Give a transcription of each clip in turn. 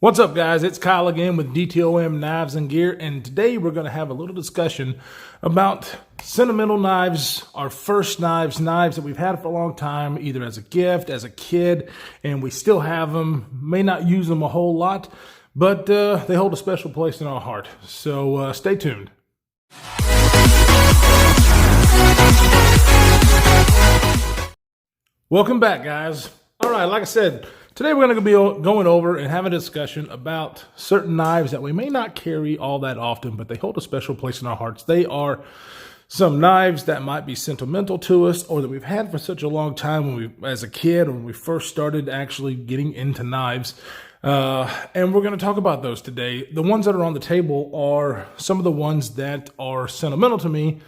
What's up, guys? It's Kyle again with DTOM Knives and Gear, and today we're going to have a little discussion about sentimental knives, our first knives that we've had for a long time, either as a gift, as a kid, and we still have them. May not use them a whole lot, but they hold a special place in our heart. So stay tuned. Welcome back, guys. All right, like I said, today we're going to be going over and having a discussion about certain knives that we may not carry all that often, but they hold a special place in our hearts. They are some knives that might be sentimental to us, or that we've had for such a long time as a kid, or when we first started actually getting into knives. And we're going to talk about those today. The ones that are on the table are some of the ones that are sentimental to me,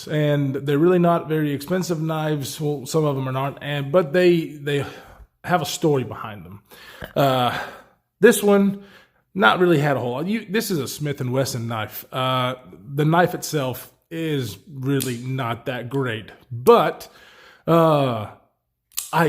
and they're really not very expensive knives. Well, some of them are not, but they have a story behind them. This one, not really had a whole lot. This is a Smith & Wesson knife. The knife itself is really not that great, but I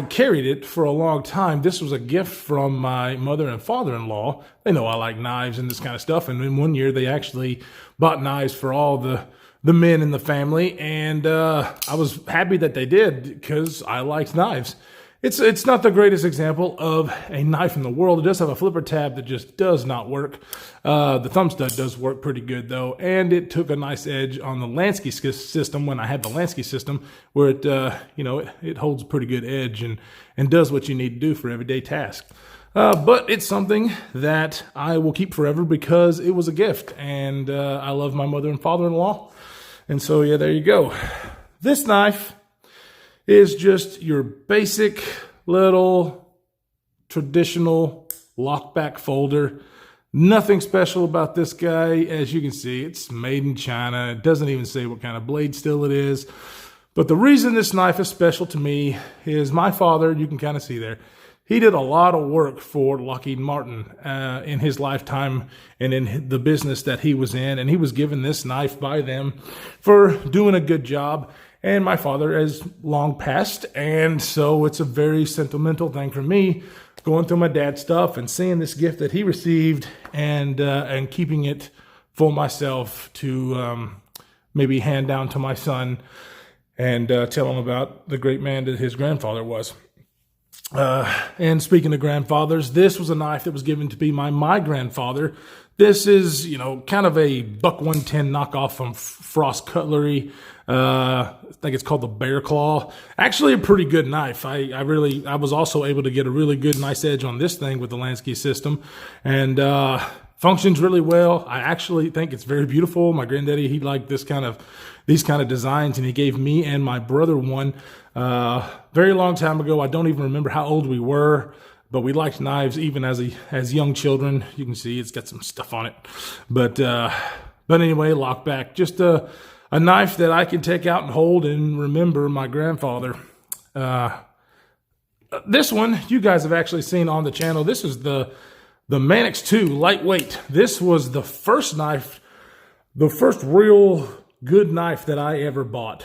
carried it for a long time. This was a gift from my mother and father-in-law. They know I like knives and this kind of stuff, and in one year they actually bought knives for all the men in the family, and I was happy that they did because I liked knives. It's not the greatest example of a knife in the world. It does have a flipper tab that just does not work. The thumb stud does work pretty good though, and it took a nice edge on the Lansky system when I had the Lansky system, where it holds a pretty good edge and does what you need to do for everyday tasks. But it's something that I will keep forever because it was a gift, and I love my mother and father-in-law, and so yeah, there you go. This knife is just your basic little traditional lockback folder. Nothing special about this guy. As you can see, it's made in China. It doesn't even say what kind of blade steel it is. But the reason this knife is special to me is my father, you can kind of see there, he did a lot of work for Lockheed Martin in his lifetime and in the business that he was in. And he was given this knife by them for doing a good job. And my father has long passed, and so it's a very sentimental thing for me, going through my dad's stuff and seeing this gift that he received, and keeping it for myself to maybe hand down to my son and tell him about the great man that his grandfather was. And speaking of grandfathers, this was a knife that was given to be my grandfather. This is, kind of a buck 110 knockoff from Frost Cutlery. I think it's called the Bear Claw. Actually a pretty good knife. I was also able to get a really good, nice edge on this thing with the Lansky system, and functions really well. I actually think it's very beautiful. My granddaddy, he liked these kind of designs, and he gave me and my brother one very long time ago. I don't even remember how old we were, but we liked knives even as young children. You can see it's got some stuff on it, but anyway, lockback, just a knife that I can take out and hold and remember my grandfather. This one you guys have actually seen on the channel. This is the Manix 2 lightweight. This was the first knife, the first real good knife that I ever bought.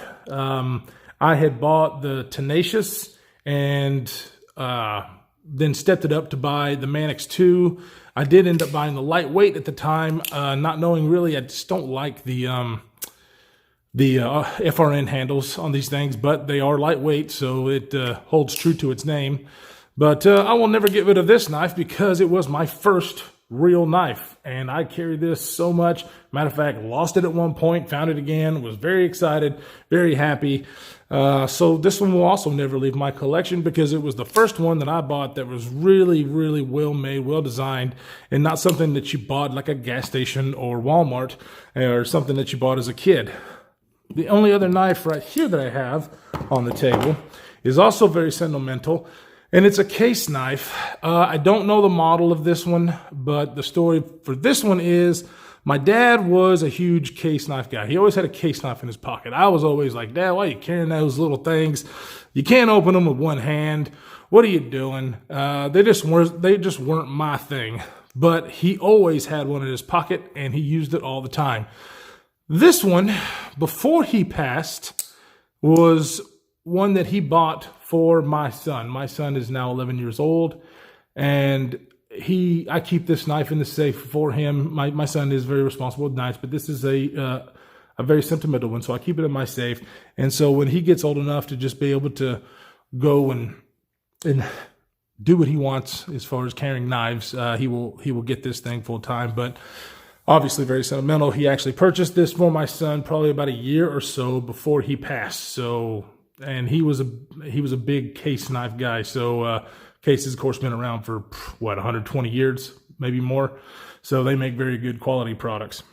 I had bought the Tenacious and then stepped it up to buy the Manix 2. I did end up buying the lightweight at the time, not knowing really, I just don't like the FRN handles on these things, but they are lightweight, so it holds true to its name. But I will never get rid of this knife because it was my first real knife, and I carry this so much. Matter of fact, lost it at one point, found it again, was very excited, very happy. So this one will also never leave my collection because it was the first one that I bought that was really, really well made, well designed, and not something that you bought like a gas station or Walmart, or something that you bought as a kid. The only other knife right here that I have on the table is also very sentimental, and it's a case knife. I don't know the model of this one, but the story for this one is my dad was a huge case knife guy. He always had a case knife in his pocket. I was always like, Dad, why are you carrying those little things? You can't open them with one hand. What are you doing? They just weren't my thing. But he always had one in his pocket, and he used it all the time. This one, before he passed, was one that he bought for my son. My son is now 11 years old, and I keep this knife in the safe for him. My son is very responsible with knives, but this is a very sentimental one, so I keep it in my safe. And so when he gets old enough to just be able to go and do what he wants as far as carrying knives, he will get this thing full time. But obviously very sentimental. He actually purchased this for my son probably about a year or so before he passed. So, and he was a big case knife guy. So Case has of course been around for 120 years, maybe more. So they make very good quality products.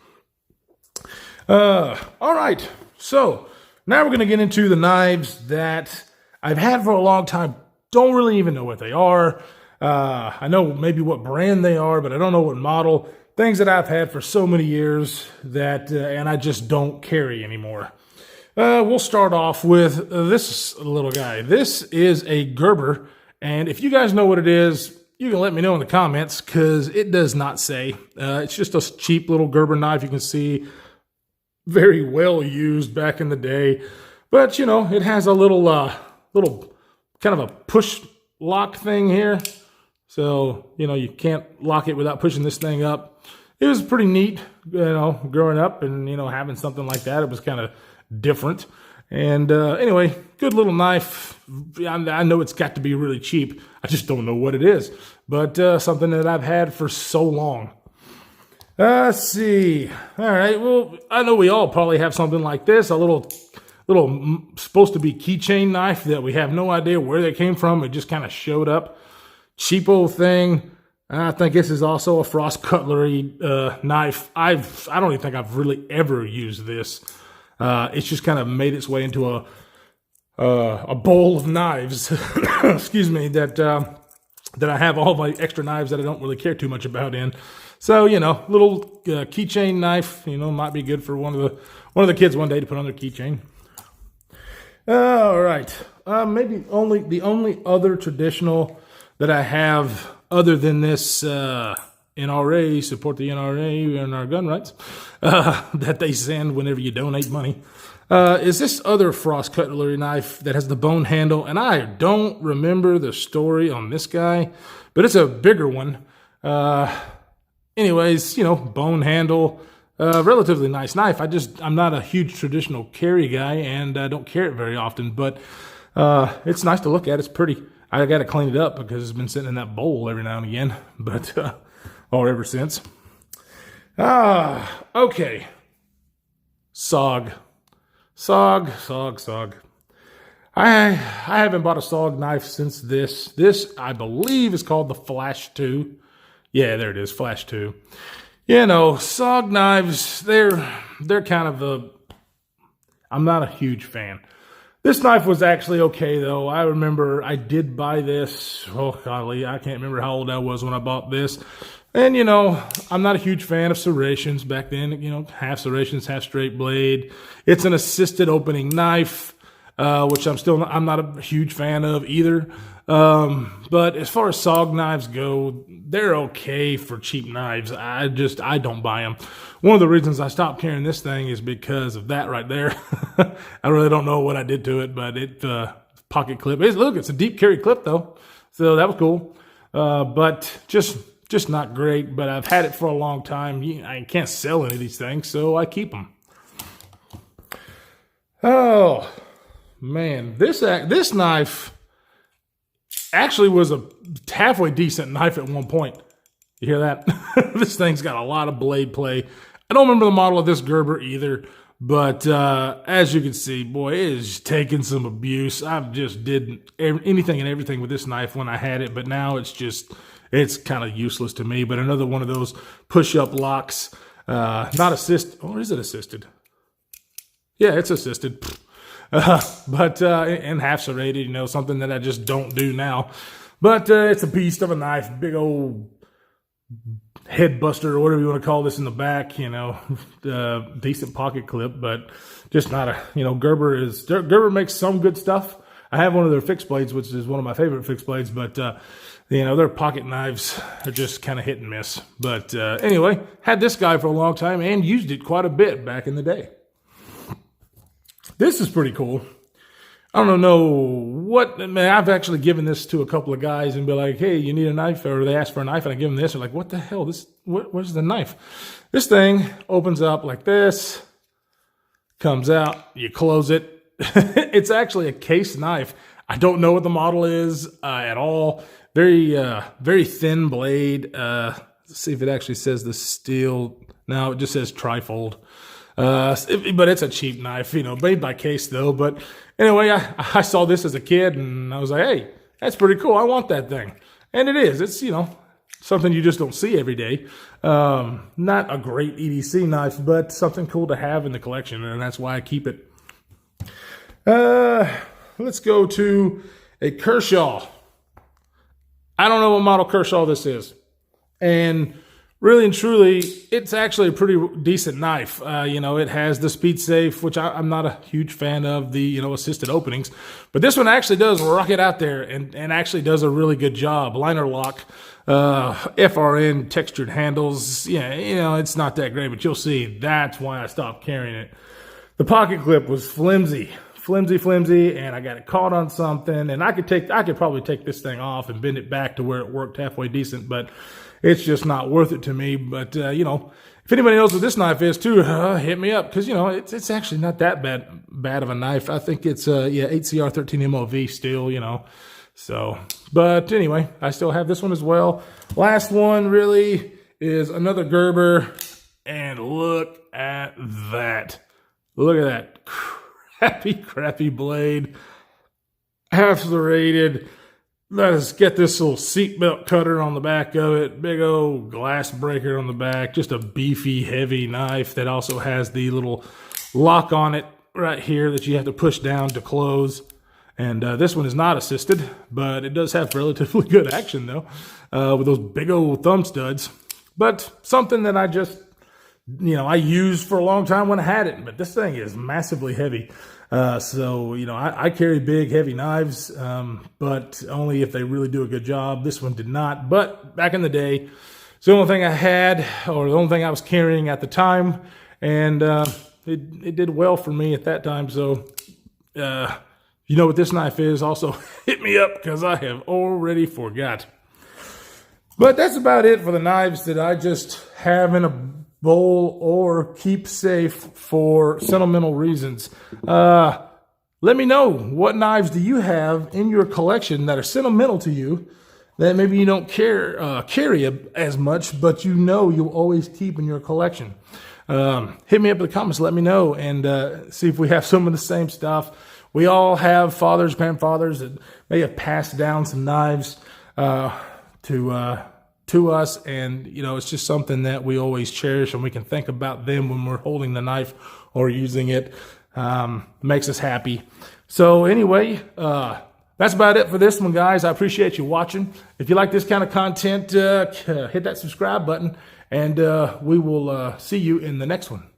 All right, so now we're going to get into the knives that I've had for a long time. Don't really even know what they are. I know maybe what brand they are, but I don't know what model. Things that I've had for so many years that, and I just don't carry anymore. We'll start off with this little guy. This is a Gerber, and if you guys know what it is, you can let me know in the comments because it does not say. It's just a cheap little Gerber knife. You can see very well used back in the day, but you know, it has a little kind of a push lock thing here. So, you know, you can't lock it without pushing this thing up. It was pretty neat, you know, growing up and, you know, having something like that. It was kind of different. And anyway, good little knife. I know it's got to be really cheap. I just don't know what it is, but something that I've had for so long. Let's see. All right. Well, I know we all probably have something like this, a little supposed to be keychain knife that we have no idea where they came from. It just kind of showed up. Cheapo thing. I think this is also a Frost cutlery knife. I don't even think I've really ever used this. It's just kind of made its way into a bowl of knives. Excuse me. That I have all my extra knives that I don't really care too much about in. So, you know, little keychain knife, you know, might be good for one of the kids one day to put on their keychain. All right. Maybe the only other traditional that I have other than this NRA, support the NRA and our gun rights, that they send whenever you donate money, is this other Frost cutlery knife that has the bone handle. And I don't remember the story on this guy, but it's a bigger one. Anyways, you know, bone handle, relatively nice knife. I'm not a huge traditional carry guy, and I don't carry it very often, but it's nice to look at. It's pretty. I got to clean it up because it's been sitting in that bowl every now and again, but or ever since. Okay. SOG. I haven't bought a SOG knife since this. This, I believe, is called the Flash 2. Yeah, there it is, Flash 2. You know, SOG knives, they're kind of I'm not a huge fan. This knife was actually okay, though. I remember I did buy this. Oh, golly, I can't remember how old I was when I bought this. And, you know, I'm not a huge fan of serrations back then. You know, half serrations, half straight blade. It's an assisted opening knife, which I'm not a huge fan of either. But as far as SOG knives go, they're okay for cheap knives. I don't buy them. One of the reasons I stopped carrying this thing is because of that right there. I really don't know what I did to it, but it, pocket clip. Look, it's a deep carry clip though. So that was cool. But just not great, but I've had it for a long time. I can't sell any of these things, so I keep them. Oh, man. This knife actually was a halfway decent knife at one point. You hear that? This thing's got a lot of blade play. I don't remember the model of this Gerber either, but as you can see, boy, it is taking some abuse. I just did anything and everything with this knife when I had it, but now it's kind of useless to me. But another one of those push-up locks, not assist, or is it assisted? Yeah, it's assisted. But and half serrated, you know, something that I just don't do now. But it's a beast of a knife, big old head buster or whatever you want to call this in the back, you know, decent pocket clip, but just not a, you know, Gerber makes some good stuff. I have one of their fixed blades, which is one of my favorite fixed blades, but you know, their pocket knives are just kind of hit and miss. But anyway, had this guy for a long time and used it quite a bit back in the day. This is pretty cool. I don't know what, man, I've actually given this to a couple of guys and be like, hey, you need a knife? Or they ask for a knife and I give them this. They're like, what the hell? Where's the knife? This thing opens up like this, comes out, you close it. It's actually a case knife. I don't know what the model is at all. Very thin blade. Let's see if it actually says the steel. No, it just says trifold. But it's a cheap knife, made by Case though. But anyway, I saw this as a kid and I was like, hey, that's pretty cool. I want that thing. And it is. It's, something you just don't see every day. Not a great EDC knife, but something cool to have in the collection. And that's why I keep it. Let's go to a Kershaw. I don't know what model Kershaw this is. And really and truly, it's actually a pretty decent knife. It has the speed safe, which I'm not a huge fan of, the, assisted openings. But this one actually does rock it out there and actually does a really good job. Liner lock, FRN textured handles. Yeah, it's not that great, but you'll see that's why I stopped carrying it. The pocket clip was flimsy, and I got it caught on something. And I could probably take this thing off and bend it back to where it worked halfway decent, but it's just not worth it to me. But, if anybody knows what this knife is too, hit me up. Because, it's actually not that bad of a knife. I think it's, 8CR 13 MOV still, So, but anyway, I still have this one as well. Last one really is another Gerber. And look at that. Look at that. Crappy blade. Half serrated. Let's get this little seatbelt cutter on the back of it. Big old glass breaker on the back. Just a beefy, heavy knife that also has the little lock on it right here that you have to push down to close. And this one is not assisted, but it does have relatively good action though, with those big old thumb studs. But something that I just, I used for a long time when I had it, but this thing is massively heavy. So, I carry big, heavy knives, but only if they really do a good job. This one did not, but back in the day, it's the only thing I had, or the only thing I was carrying at the time, and it did well for me at that time. So, you know what this knife is, also hit me up, because I have already forgot. But that's about it for the knives that I just have in a bowl or keep safe for sentimental reasons. Let me know, what knives do you have in your collection that are sentimental to you, that maybe you don't carry as much, but you'll always keep in your collection. Hit me up in the comments, let me know, and see if we have some of the same stuff. We all have fathers, grandfathers that may have passed down some knives to us, and it's just something that we always cherish, and we can think about them when we're holding the knife or using it. Makes us happy. So anyway, that's about it for this one, guys. I appreciate you watching. If you like this kind of content, hit that subscribe button, and we will see you in the next one.